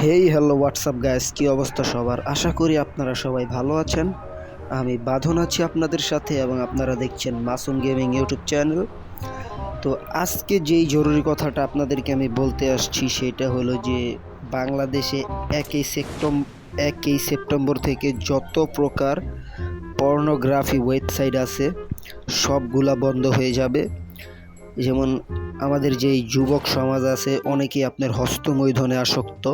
Hello WhatsApp guys, কি অবস্থা সবার? আশা করি আপনারা সবাই ভালো আছেন। আমি বাঁধন আছি আপনাদের সাথে এবং আপনারা দেখছেন মাসুম গেমিং ইউটিউব চ্যানেল। তো আজকে যেই জরুরি কথাটা আপনাদেরকে আমি বলতে আসছি সেটা হলো যে বাংলাদেশে একই সেপ্টেম্বর থেকে যত প্রকার পর্নোগ্রাফি ওয়েবসাইট আছে সবগুলা বন্ধ হয়ে যাবে। যেমন আমাদের যেই যুবক সমাজ আছে অনেকেই আপনার হস্তমৈথুনে আসক্ত,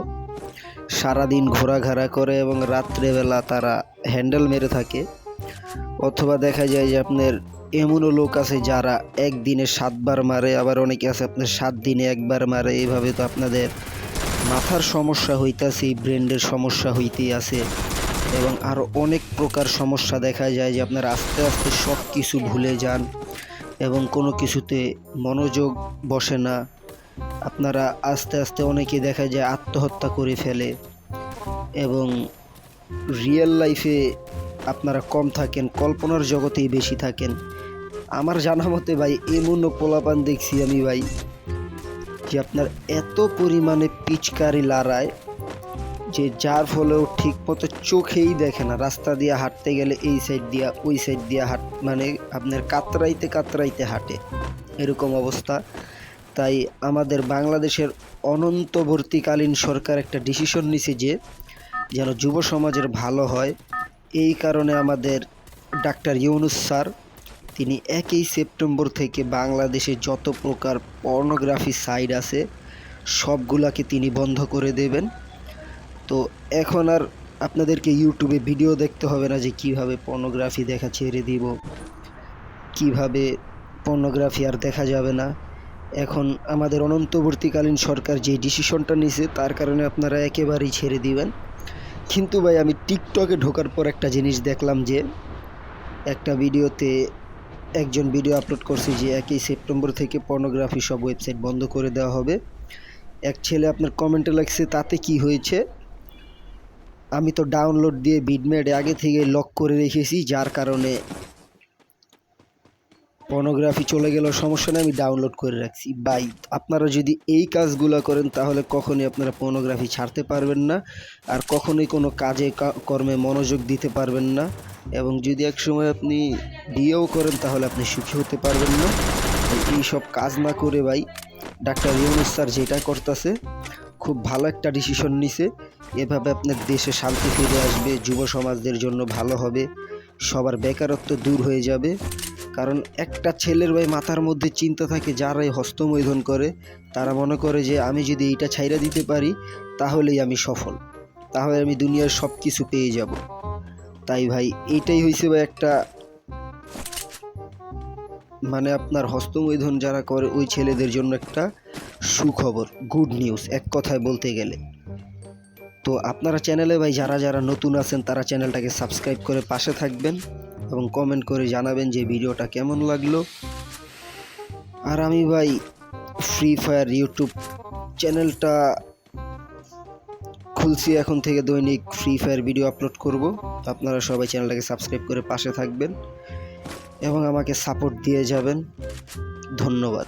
সারাদিন ঘোরাঘেরা করে এবং রাত্রেবেলা তারা হ্যান্ডেল মেরে থাকে। অথবা দেখা যায় যে আপনার এমনও লোক আছে যারা একদিনে 7বার মারে, আবার অনেকে আছে আপনার 7 দিনে একবার মারে। এইভাবে তো আপনাদের মাথার সমস্যা হইতাছে, ব্রেনের সমস্যা হইতেই আছে এবং আরও অনেক প্রকার সমস্যা দেখা যায় যে আপনারা আস্তে আস্তে সব কিছু ভুলে যান এবং কোনো কিছুতে মনোযোগ বসে না। আপনারা আস্তে আস্তে অনেকে দেখা যায় আত্মহত্যা করে ফেলে এবং রিয়েল লাইফে আপনারা কম থাকেন, কল্পনার জগতেই বেশি থাকেন। আমার জানা মতে ভাই এমনও পোলাপান দেখছি আমি ভাই যে আপনার এত পরিমাণে পিচকারি লড়ায় যে যার ফলেও ঠিক মতো চোখেই দেখে না, রাস্তা দিয়ে হাঁটতে গেলে এই সাইড দিয়া ওই সাইড দিয়া মানে আপনার কাতরাইতে কাতরাইতে হাঁটে, এরকম অবস্থা। তাই আমাদের বাংলাদেশের অনন্তবর্তীকালীন সরকার একটা ডিসিশন নিছে যে যেন যুব সমাজের ভালো হয়। এই কারণে আমাদের ডাক্তার ইউনূস স্যার তিনি 1 সেপ্টেম্বর থেকে বাংলাদেশে যত প্রকার পর্নোগ্রাফি সাইট আছে সবগুলাকে তিনি বন্ধ করে দেবেন। তো এখন আর আপনাদেরকে ইউটিউবে ভিডিও দেখতে হবে না যে কিভাবে পর্নোগ্রাফি দেখা ছেড়ে দিব, কিভাবে পর্নোগ্রাফি আর দেখা যাবে না। এখন আমাদের অনন্তবর্তীকালীন সরকার যে ডিসিশনটা নিছে তার কারণে আপনারা একেবারেই ছেড়ে দিবেন। কিন্তু ভাই আমি টিকটকে ঢোকার পর একটা জিনিস দেখলাম যে একটা ভিডিওতে একজন ভিডিও আপলোড করছে যে 1 সেপ্টেম্বর থেকে পর্নোগ্রাফি সব ওয়েবসাইট বন্ধ করে দেওয়া হবে। এক ছেলে আপনার কমেন্টে লাগছে তাতে কি হয়েছে, আমি তো ডাউনলোড দিয়ে বিটম্যাটে আগে থেকে লক করে রেখেছি, যার কারণে পর্নোগ্রাফি চলে গেল, সমস্যা নেই, আমি ডাউনলোড করে রাখছি। ভাই আপনারা যদি এই কাজগুলো করেন তাহলে কখনোই আপনারা পর্নোগ্রাফি ছাড়তে পারবেন না, আর কখনোই কোনো কাজে কর্মে মনোযোগ দিতে পারবেন না। এবং যদি একসময় আপনি বিয়েও করেন তাহলে আপনি সুখী হতে পারবেন না। এই সব কাজ না করে ভাই ডাক্তার ইউনূস স্যার যেটা করতেছে খুব ভালো একটা ডিসিশন নিছে। এভাবে আপনার দেশে শান্তি ফিরে আসবে, যুব সমাজদের জন্য ভালো হবে, সবার বেকারত্ব দূর হয়ে যাবে। কারণ একটা ছেলের ভাই মাথার মধ্যে চিন্তা থাকে, যারাই হস্তমৈথুন করে তারা মনে করে যে আমি যদি এইটা ছাইড়া দিতে পারি তাহলেই আমি সফল, তাহলে আমি দুনিয়ার সব কিছু পেয়ে যাব। তাই ভাই এইটাই হয়েছে ভাই একটা মানে আপনার হস্তমৈথুন যারা করে ওই ছেলেদের জন্য একটা সুখবর, গুড নিউজ এক কথায় বলতে গেলে। তো আপনারা চ্যানেলে ভাই যারা যারা নতুন আছেন তারা চ্যানেলটাকে সাবস্ক্রাইব করে পাশে থাকবেন এবং কমেন্ট করে জানাবেন যে ভিডিওটা কেমন লাগলো। আর আমি ভাই ফ্রি ফায়ার ইউটিউব চ্যানেলটা খুলছি, এখন থেকে দৈনিক ফ্রি ফায়ার ভিডিও আপলোড করব। আপনারা সবাই চ্যানেলটাকে সাবস্ক্রাইব করে পাশে থাকবেন এবং আমাকে সাপোর্ট দিয়ে যাবেন। ধন্যবাদ।